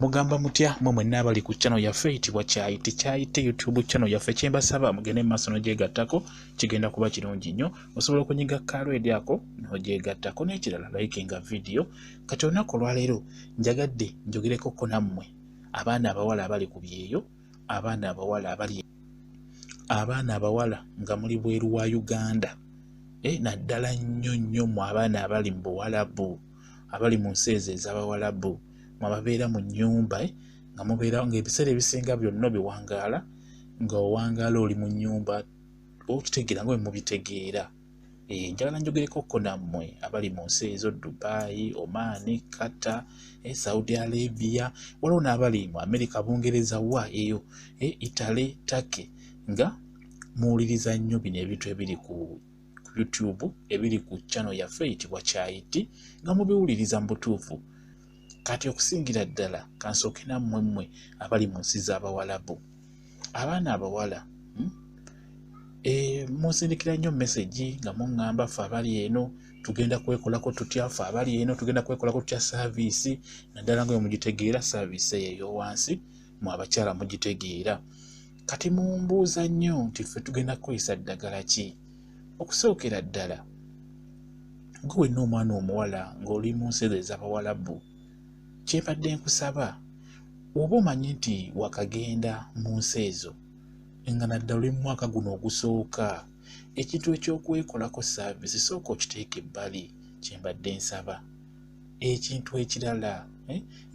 Mugamba mutya mwe mwenna abali ku channel yaffe eyitibwa Kyayite YouTube channel yaffe kyembasaba mugende maaso n'ogyegattako kigenda kuba kirungi nnyo osobola okunyiga kalwedi ako n'ogyegattako n'ekirala likinga video kati olunaku olwaleero njagadde njogerekoko nammwe abaana abawala abali ku byeyo abaana abawala nga muli bweru wa Uganda naddala nnyo mu abaana abali mu Buwalabu abali mu nsi ezo ez'Abawalabu mababeera mu nnyumba nga mubeera ng'ebiseera ebisinga byonna biwangaala nga owangaala oli mu nnyumba okitegeera nga bwe mubitegeera njagala njogerekoko nammwe abali mu nsi ezo Dubai, Oman, Qatar, Saudi Arabia waliwo n'abali mu America, Bungereza wa eyo Italy, Turkey nga muwuliriza nnyo bino ebintu ebiri ku YouTube ebiri ku channel yaffe eyitibwa Kyayite nga mubiwuliriza mu butuufu. Kati okusingira ddala kansooke nammwe abali mu nsi z'Abawalabu abaana abawala munsindikira nnyo message nga muŋŋamba ffe abali eno tugenda kwekolako tutya ffe abali eno tugenda kwekolako tutya service naddala nga mugitegeera service eyo ey'owansi mu abakyala mugitegeera kati mumbuuza nnyo nti ffe tugenda kukozesa ddagala ki okusookera ddala gwe wenna omwana omuwala ng'oli mu nsi ezo ez'Abawalabu kyebadde nkusaba oba omanyi nti wakagenda mu nsi ezo nga naddala oli mu mwaka guno ogusooka ekintu eky'okwekolako service sooka okiteeka ebbali kyembadde nsaba ekintu ekirala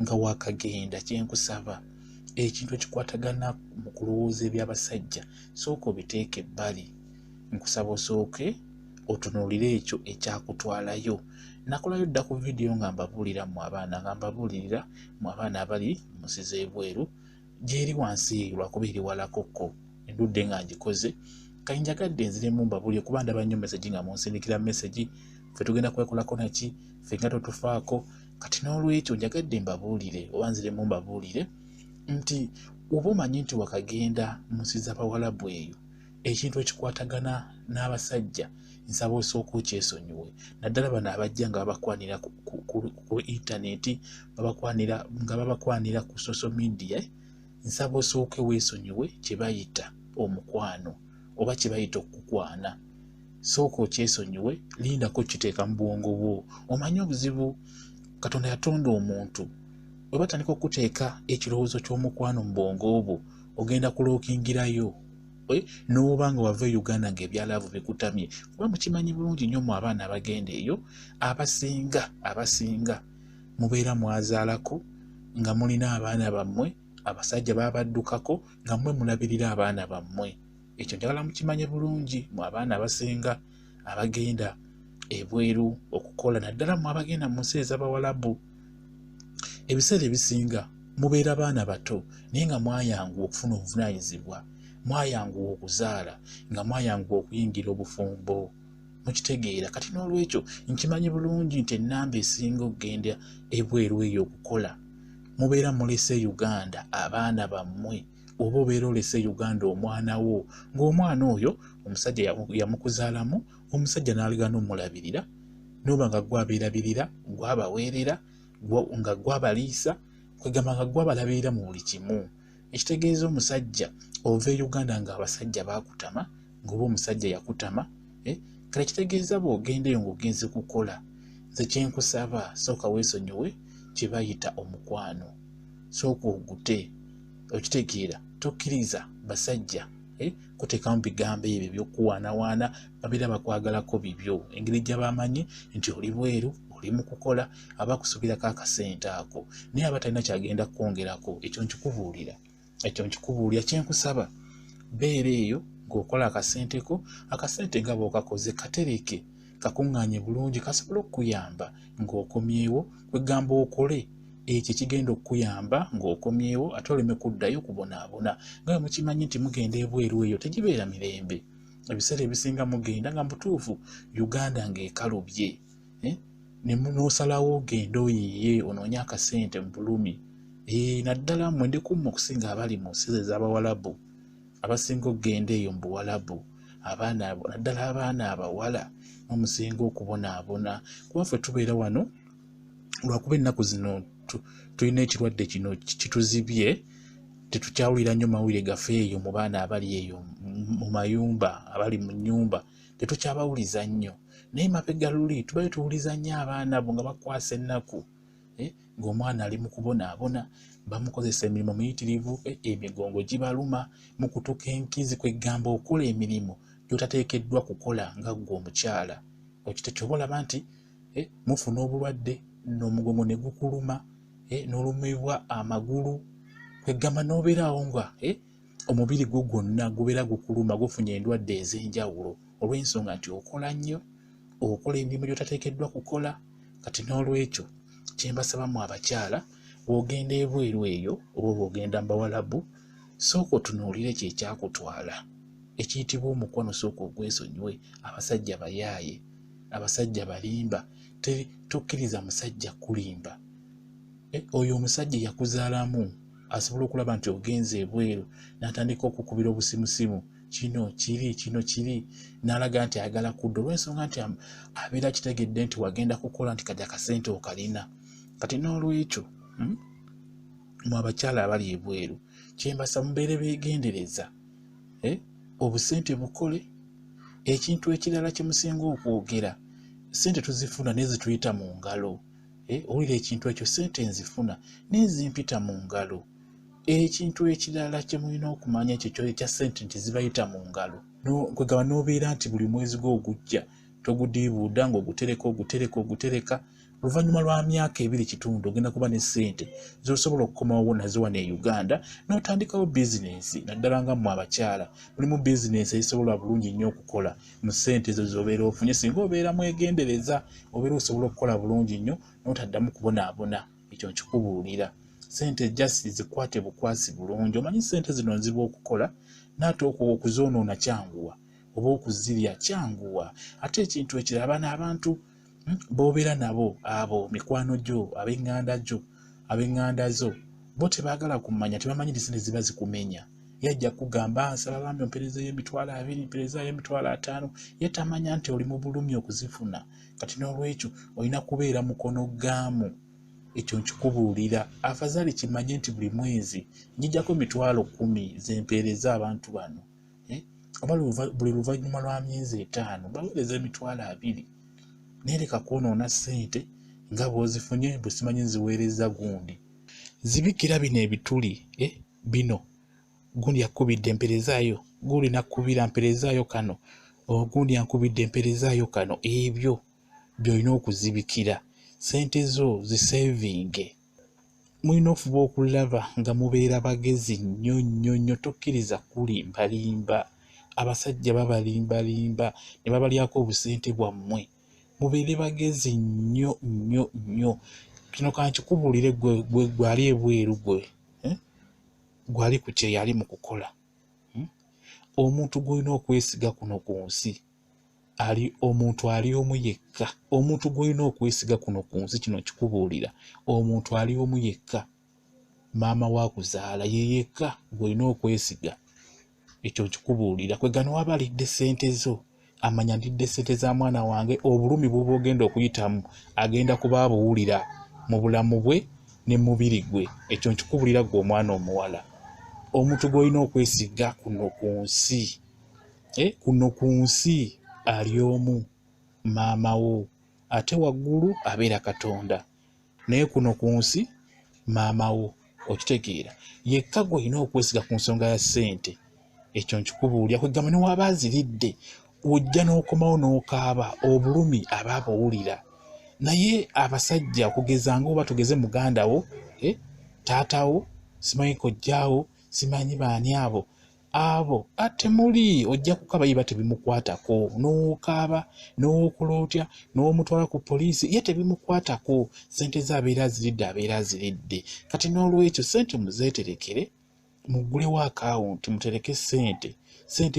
nga wakagenda kyenkusaba ekintu ekikwatagana mu kulowooza eby'abasajja sooka obiteeka ebbali nkusaba osooke otunuulire ekyo ekyakutwalayo nakolayo dda ku video nga mbabuulira mu abaana abali mu nsi z'ebweru gyeri wansi lwakuba eri walakokko endudde nga ngikoze kati njagadde nziremu mbabuulire kuba ndaba nnyo message nga munsindikira message ffe tugenda kwekolako naki ffe nga totufaako kati n'olwekyo njagadde mbabuulire oba nziremu mbabuulire nti oba omanyi nti wakagenda mu nsi z'Abawalabu eyo ekintu ekikwatagana n'abasajja nsaba osooka okyesonyiwe naddala bano abajja nga babakwanira ku intaneti nga babakwanira ku social media nsaba osooke weesonyiwe kye bayita omukwano oba kye bayita okukwana sooka okyesonyiwe lindako kiteeka mu bwongo bwo omanyi obuzibu Katonda yatonda omuntu bwe batandika okuteeka ekirowoozo ky'omukwano mu bwongo bwo ogenda kulookingirayo n'oba nga wava e Uganda ng'ebyalaavu bikutamye kuba mukimanyi bulungi nnyo mu abaana abagenda eyo abasinga mubeera mwazaalako nga mulina abaana bammwe abasajja babaddukako nga mmwe mulabirira abaana bammwe ekyo njagala mukimanye bulungi mu abaana abasinga abagenda ebweru okukola naddala mu abagenda mu nsi ez'Abawalabu ebiseera ebisinga mubeera baana bato naye nga mwayanguwa okufuna obuvunaanyizibwa mwayanguwa okuzaala nga mwayanguwa okuyingira obufumbo mukitegeera kati n'olwekyo nkimanyi bulungi nti ennamba esinga okugenda ebweru eyo okukola mubeera mulese Uganda abaana bammwe oba obeera olese Uganda omwana wo ng'omwana oyo omusajja yamukuzaalamu omusajja n'aligana omulabirira n'oba nga gwabeerabirira gwabaweerera nga gwabaliisa kwegamba nga gwabalabirira mu buli kimu ekitegeeza omusajja ova e Uganda nga abasajja bakutama ng'oba omusajja yakutama kale kitegeeza bw'ogenda eyo ng'ogenze kukola nze kyenkusaba sooka weesonyiwe kye bayita omukwano sooka ogute okitegeera tokkiriza basajja kuteekamu bigambo ebyo by'okuwaanawaana babeera bakwagalako bibyo engeri gye bamanyi nti oli bweru oli mu kukola abakusubirako akasente ako naye abatalina kyagenda kwongerako ekyo nkikubuulira kyenkusaba beera eyo ng'okola akasente nga bw'okakoze katereke kakuŋŋaanye bulungi kasobola okukuyamba ng'okomyewo kwegamba okole ekyo kigenda okukuyamba ng'okomyewo ate oleme kuddayo kubonaabona nga bwe mukimanyi nti mugenda ebweru eyo tegibeera mirembe ebiseera ebisinga mugenda nga mutuufu Uganda ng'ekalubye n'osalawo ogenda oyiye onoonye akasente mu bulumi naddala mmwe ndikumu okusinga abali mu nsi ez'Abawalabu abasinga okugenda eyo mu Buwalabu naddala abaana abawala omusinga okubonaabona kuba ffe tubeera wano lwakuba ennaku zino tulina ekirwadde kino kituzibye tetukyawulira nnyo mawulire gaffe eyo mu baana abali eyo mu mayumba abali mu nnyumba tetukyabawuliza nnyo naye mabega luli tubayo tuwuliza nnyo abaana abo nga bakwasa ennaku ng'omwana ali mu kubonaabona bamukozesa emirimu miyitirivu emigongo gibaluma mu kutuka enkizi kwegamba okola emirimu gy'otateekeddwa kukola nga ggwe omukyala okitekyolaba nti mufuna obulwadde n'omugongo ne gukuluma n'olumibwa amagulu kwegamba n'obeerawo nga omubiri gwo gwonna gubeera gukuluma gufunye endwadde ez'enjawulo olw'ensonga nti okola nnyo okola emirimu gy'otateekeddwa kukola kati n'olwekyo kyembasabamu abakyala bw'ogenda ebweru eyo oba bw'ogenda mu bawalabu sooka otunuulire kyekyakutwala ekiyitibwa omukwano sooka ogwesonyiwe abasajja bayaaye abasajja balimba tokkiriza musajja kulimba oyo omusajja yakuzaalamu asobola okulaba nti ogenze ebweru n'atandika okukubira obusimusimu kino kiri n'alaga nti ayagala kudda olw'ensonga nti abeera kitegedde nti wagenda kukola nti kajja akasente okalina kati n'olwekyo mu abakyala abali ebweru kyembasa mubeere beegendereza obusente bukole ekintu ekirala kye musinga okwogera sente tuzifuna nezituyita mu ngalo owulira ekintu ekyo sente nzifuna nezimpita mu ngalo ekintu ekirala kye mulina okumanya ekyo ekya sente nti zibayita mu ngalo kwegaba n'obeera nti buli mwezi gw'ogujja togudiibuuda ng'ogutereka oluvannyuma lwa myaka 2.5 ogenda kuba ne ssente z'osobola okukomawo nazo wano e Uganda n'otandikawo bizinensi naddala nga mmwe abakyala mulimu bizinensi ezisobola bulungi nnyo okukola mu ssente ezo z'obeera ofunye singa obeera mwegendereza obeera osobola okukola bulungi nnyo n'otaddamu kubonaabona ekyo nkikubuulira ssente jasi zikwate bukwasi bulungi omanyi ssente zino nzibu okukola n'ate okuzoonoona kyanguwa oba okuzirya kyanguwa ate ekintu ekirala abaana abantu b'obeera nabo abo mikwano gyo ab'eŋŋanda zo bo tebaagala kumanya tebamanyi nti ssente ziba zikumenya yajja kugamba nsaba bambi mpeereza y'emitwalo 20 mpeereza y'emitwalo 5 ye tamanya nti oli mu bulumi okuzifuna kati n'olwekyo olina kubeera mukono gaamu ekyo nkikubuulira afazaali kimanye nti buli mwezi njijjako emitwalo 10 zempeereza abantu bano oba buli luvannyuma lwa myezi 5 baweereza emitwalo 2 nereka kwonoona ssente nga bw'ozifunye bwe simanyi nziweereza gundi zibikira bino ebituli bino gundi yakubidde mperezaayo gundi nakubira mperezaayo kano ogundi yankubidde mperezaayo kano ebyo by'olina okuzibikira ssente zo zisevinge mulina ofuba okulaba nga mubeera bagezi nnyo tokkiriza kulimbalimba abasajja babalimbalimba ne babalyako obusente bwammwe mubeere bagezi nnyo kino kankikubuulire gwali ebweru gwali ku kye yali mu kukola omuntu gw'olina okwesiga kuno ku nsi omuntu ali omu yekka omuntu gw'olina okwesiga kuno ku nsi kino kikubuulira omuntu ali omu yekka maama waakuzaala ye yekka gw'olina okwesiga ekyo kikubuulira kwegano waba alidde ssente zo amanya ndidde ssente za mwana wange obulumi bw'oba ogenda okuyitamu agenda kuba abuwulira mu bulamu bwe ne mubiri gwe ekyo nkikubuulira gwe omwana omuwala omuntu gw'olina okwesiga kuno ku nsi ali omu maama wo ate waggulu abeera Katonda naye kuno ku nsi maama wo okitegeera yekka gw'olina okwesiga ku nsonga ya ssente ekyo nkikubuulira kwegamba ne waba aziridde ojja n'okomawo n'okaaba obulumi aba abuwulira naye abasajja okugeza ng'oba tugeze muganda wo taata wo simanyi kojjaawo simanyi baani abo ate muli ojja kukaba yiba tebimukwatako n'okaaba n'okola otya n'omutwala ku poliisi ye tebimukwatako ssente ze abeera aziridde kati n'olwekyo ssente muzeeterekere mugulewo akawunti mutereke ssente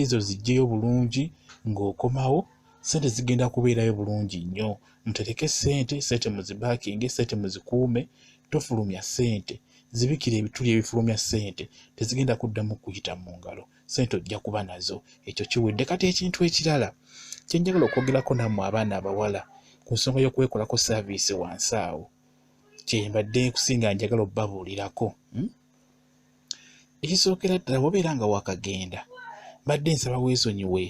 ezo zijjeyo bulungi ng'okomawo ssente zigenda kubeerayo bulungi nnyo mutereke ssente muzibaakinge ssente muzikuume tofulumya ssente zibikira ebituli ebifulumya ssente tezigenda kuddamu kuyita mu ngalo ssente ojja kuba nazo ekyo kiwedde kati ekintu ekirala kyenjagala okwogerako nammwe abaana abawala ku nsonga y'okwekolako saaviisi wansi awo kye mbadde kusinga njagala obbabuulirako. Ekisookera ddala bw'obeera nga wakagenda mbadde nsaba weesonyiwe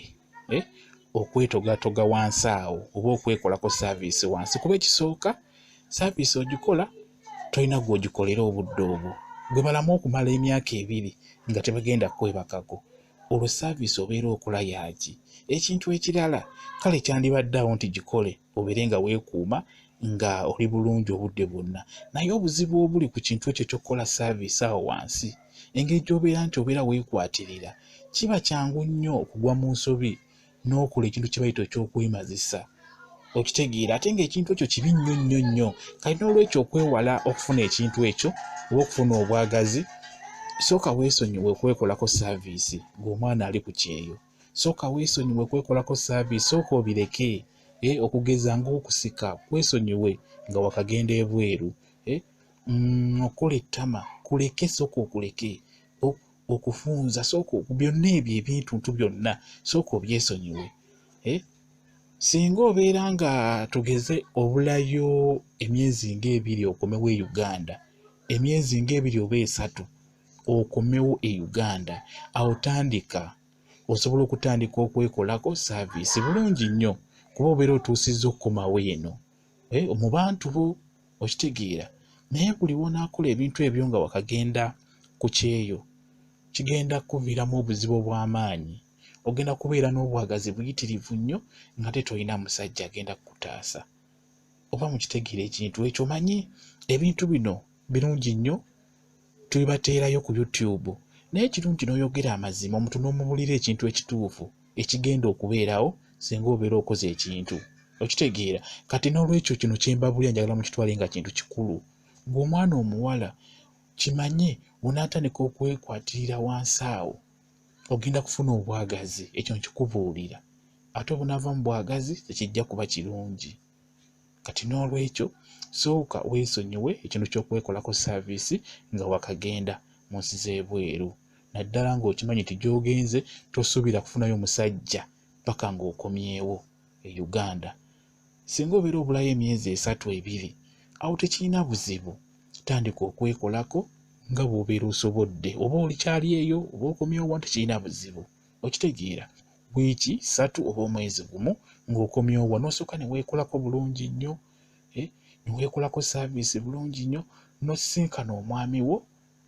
okwetogatoga wansi awo oba okwekolako saaviisi wansi, kuba ekisooka saaviisi ogikola tolina gw'ogikolera obudde obwo. Gwe balamu okumala emyaka 2 nga tebagenda kwebakako, olwo saaviisi obeera okola yaki? Ekintu ekirala kale kyandibadde awo nti gikole obeere nga weekuuma nga oli bulungi obudde bwonna, naye obuzibu obuli ku kintu ekyo ky'okukola saaviisi awo wansi, engeri gy'obeera nti obeera weekwatirira, kiba kyangu nnyo okugwa mu nsobi n'okola ekintu kye bayita ekyokwemazisa. Okitegeera ate ng'ekintu ekyo kibi nnyo nnyo nnyo. Kale n'olwekyo okwewala okufuna ekintu ekyo oba okufuna obwagazi, sooka weesonyiwe okwekolako saaviisi ng'omwana ali ku kyeyo. Sooka weesonyiwe okwekolako saaviisi, sooka obireke. Okugeza ng'okusika weesonyiwe nga wakagenda ebweru. Okola ettama kuleke, sooka okuleke. Okufunza sooka, byonna ebyo ebintu byonna sooka obyesonyiwe. Singa obeera nga tugeze obulayo emyezi nga2 okomewo e Uganda, emyezi nga2 oba 3 okomewo e Uganda, awo osobola okutandika okwekolako saaviisi bulungi nnyo, kuba obeera otuusizza okukomawo eno mu bantu bo, okitegeera. Naye buli wonaakola ebintu ebyo nga wakagenda ku kyeyo, kigenda kuviiramu obuzibu obw'amaanyi. Ogenda kubeera n'obwagazi buyitirivu nnyo nga tetolina musajja agenda kukutaasa. Oba mukitegeera ekintu ekyo, manyi ebintu bino birungi nnyo tubibateerayo ku YouTube, naye kirungi n'oyogera amazima, omuntu n'omubulira ekintu ekituufu ekigenda okubeerawo singa obeera okoze ekintu, okitegeera. Kati n'olwekyo kino kye mbabulira njagala mukitwale nga kintu kikulu. Gwe omwana omuwala kimanye onaatandika okwekwatirira wansi awo, ogenda kufuna obwagazi, ekyo nkikubuulira. Ate obunaava mu bwagazi tekijja kuba kirungi. Kati n'olwekyo sooka weesonyiwe ekintu ky'okwekolako saaviisi nga wakagenda mu nsi z'ebweru. Naddala ng'okimanyi nti gy'ogenze tosuubira kufunayo musajja paka ng'okomyewo e Uganda. Singa obeera obulayo emyezi 3-2 awo tekirina buzibu, tandika okwekolako nga bw'obeera osobodde, oba olikyali eyo oba okomyewo tekirina buzibu, okitegeera. Wiiki 3 oba omwezi gumu ng'okomyewo n'osooka ne weekolako bulungi nnyo, ne weekolako saaviisi bulungi nnyo, n'osisinkana omwami wo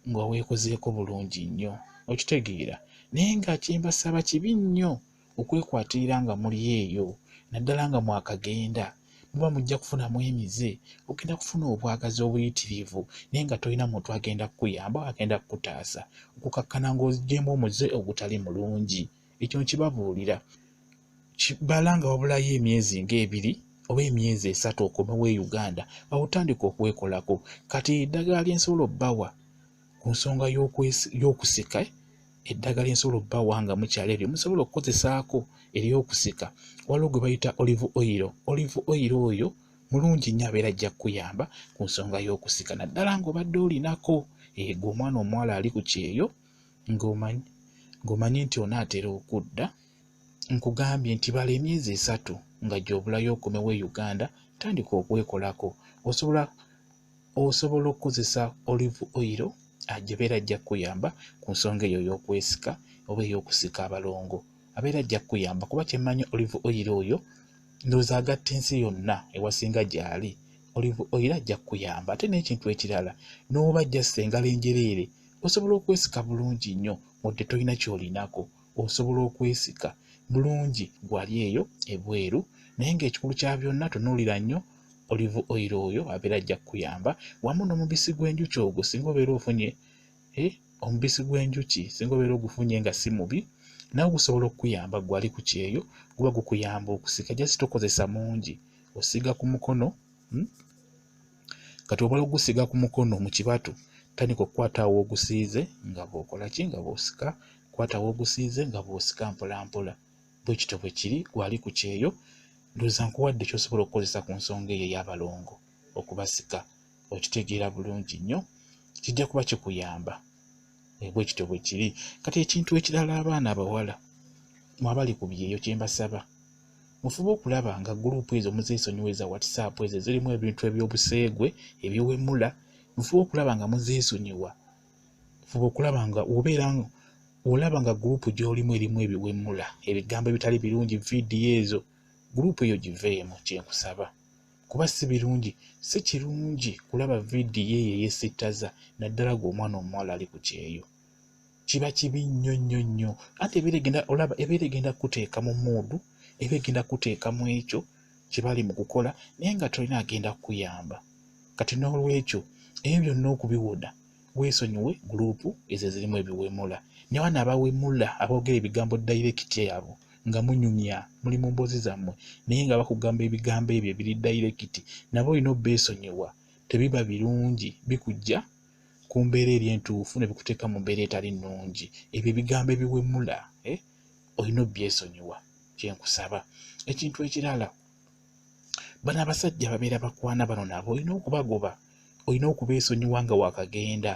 nga weekozeeko bulungi nnyo, okitegeera. Naye nga kyembasaba kibi nnyo okwekwatirira nga muli eyo, naddala nga mwakagenda. Muba mujja kufunamu emize, ogenda kufuna obwagazi obuyitirivu naye nga tolina muntu agenda kukuyamba, agenda kukutaasa, okukakkana ng'ogyemu omuze ogutali mulungi. Ekyo nkibabuulira. Bala nga wabulayo emyezi nga2 oba emyezi 3 okomewo e Uganda, awo tandika okwekolako. Kati eddagala lye nsobola obbawa ku nsonga y'okusika, eddagala lye nsobola obbawa nga mukyalo eryo musobola okukozesaako ery'okusika, waliwo gwe bayita olive oil. Olive oil oyo mulungi nnyo, abeera ajja kukuyamba ku nsonga y'okusika, naddala ng'obadde olinako gwe omwana omuwala ali ku kyeyo ng'omanyi nti onaatera okudda. Nkugambye nti bala emyezi 3 nga gy'obulayo okomewo e Uganda, tandika okwekolako. Osobola okukozesa olive oil abeera ajja kukuyamba ku nsonga eyo y'okwesika oba ey'okusika abalongo, abeera ajja kukuyamba, kuba kyemmanyi olive oil oyo ndowooza agatta ensi yonna ewasinga gy'ali. Olive oil ajja kukuyamba. Ate n'ekintu ekirala, n'oba ajja engalo enjereere osobola okwesika bulungi nnyo wadde tolina ky'olinako, osobola okwesika bulungi gwali eyo ebweru. Naye ng'ekikulu kya byonna tunuulira nnyo olive oil oyo, abeera ajja kukuyamba, wamu n'omubisi gw'enjuki ogwo singa obeera ofunye omubisi gw'enjuki, singa obeera ogufunye nga si mubi, nawe gusobola okukuyamba gwali ku kyeyo, guba gukuyamba okusika. Just tokozesa mungi, osiga ku mukono. Kati obala ogusiga ku mukono mu kibatu, tandika okukwata awo ogusiize nga bw'okola ki, nga bw'osika, kwata awo ogusiize nga bw'osika mpola mpola. Bwe kityo bwe kiri gwali ku kyeyo. Ndowooza nkuwadde ky'osobola okukozesa ku nsonga eyo ey'abalongo okubasika, okitegeera bulungi nnyo, kijja kuba kikuyamba. Bwe kityo bwe kiri. Kati ekintu ekirala, abaana abawala mwabali ku byeyo, kye mbasaba mufube okulaba nga gurupu ezo muzeesonyiweza WhatsApp ezo zirimu ebintu ebyobuseegwe ebyowemula, mufube okulaba nga muzeesonyiwa, fuba okulaba nga olaba nga gurupu gy'olimu erimu ebiwemula, ebigambo ebitali birungi, vidiyo ezo, gurupu eyo giveemu kyenkusaba. Kuba si birungi, si kirungi kulaba vidiyo eyo eyesittaza naddala ng'omwana omuwala ali ku kyeyo. Kiba kibi nnyo. Ate ebeera egenda kuteeka mu muudu, eba egenda kuteeka mu ekyo kye bali mu kukola, naye nga tolina agenda kukuyamba. Kati n'olwekyo ebyo byonna okubiwoda, weesonyiwe gurupu ezo zirimu ebiwemula. Ne bano abawemula aboogera ebigambo dayirekiti abo nga munyumya, muli mu mboozi zammwe, naye nga bakugamba ebigambo ebyo ebiri dayirekiti, nabo olina obbeesonyiwa. Tebiba birungi, bikujja ku mbeera eri entuufu ne bikuteeka mu mbeera etali nnungi. Ebyo ebigambo ebiwemula olina obbyesonyiwa, kyenkusaba. Ekintu ekirala, bano abasajja babeera bakwana bano nabo olina okubagoba, olina okubeesonyiwa nga waakagenda,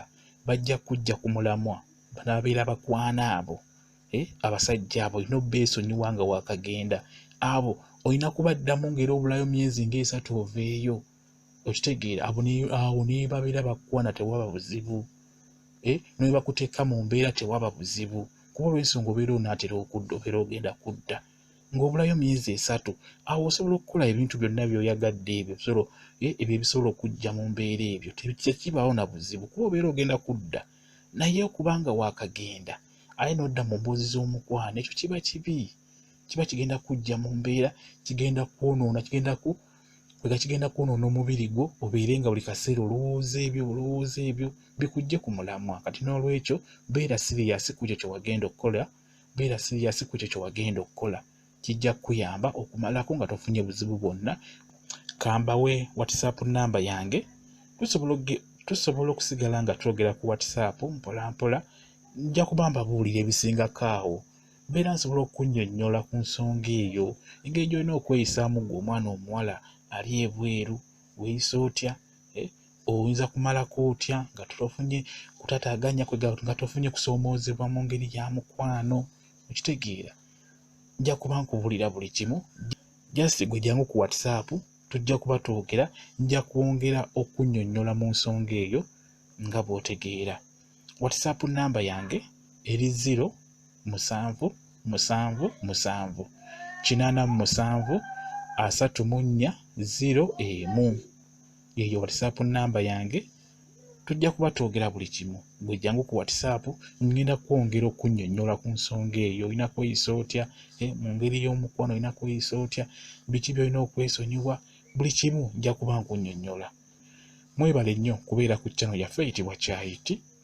bajja kujja ku mulamwa. Bano ababeera bakwana abo, abasajja abo olina obbeesonyiwa nga waakagenda. Abo olina kubaddamu ng'era obulayo myezi nga3 oveeyo, okitegeera. Awo ne babeera bakwana tewaba buzibu, ne bakuteeka mu mbeera tewaba buzibu, kuba olw'ensonga obeera onaatera okudda, obeera ogenda kudda ng'obulayo myezi 3. Awo osobola okukola ebintu byonna by'oyagadde ebyo ebisobola okujja mu mbeera ebyo, tekibaawo na buzibu kuba obeera ogenda kudda. Naye okubanga waakagenda ate n'odda mu mboozi z'omukwano, ekyo kiba kibi, kiba kigenda kujja mu mbeera, kigenda kwonoona, kigenda kwonoona omubiri gwo, obeere nga buli kaseera olowooza ebyo bikujje ku mulamwa. Kati n'olwekyo beera siriyasi ku ekyo kye wagenda okukola, kijja kukuyamba okumalako nga tofunye buzibu bwonna. Kambawe WhatsApp namba yange, tusobola okusigala nga twogera ku WhatsApp mpolampola. Nja kuba mbabuulira ebisingako awo, mbeera nsobola okunnyonnyola ku nsonga eyo, engeri gy'olina okweyisaamu ng'omwana omuwala ali ebweru, weeyisa otya, oyinza kumalako otya nga tofunye kutataaganya nga tofunye kusoomoozebwa mu ngeri ya mukwano, okitegeera. Nja kuba nkubuulira buli kimu, just gwe jjangu ku WhatsApp, tujja kuba twogera, nja kwongera okunnyonnyola mu nsonga eyo nga bw'otegeera. WhatsApp namba yange eri 077873401. Yeyo WhatsApp namba yange, tujja kuba twogera buli kimu. Bwe jjangu ku WhatsApp, ngenda kwongera okunnyonnyola ku nsonga eyo. Olina kweyisa otya mu ngeri y'omukwano, olina kweyisa otya, biki by'olina okwesonyiwa, buli kimu nja kuba nkunnyonnyola. Mwebale nnyo kubeera ku channel yaffe eyitibwa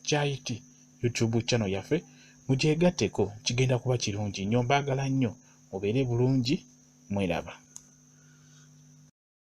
Kyayiti YouTube channel yaffe, mugyegatteko, kigenda kuba kirungi nnyo. Mbaagala nnyo, mubeere bulungi, mweraba.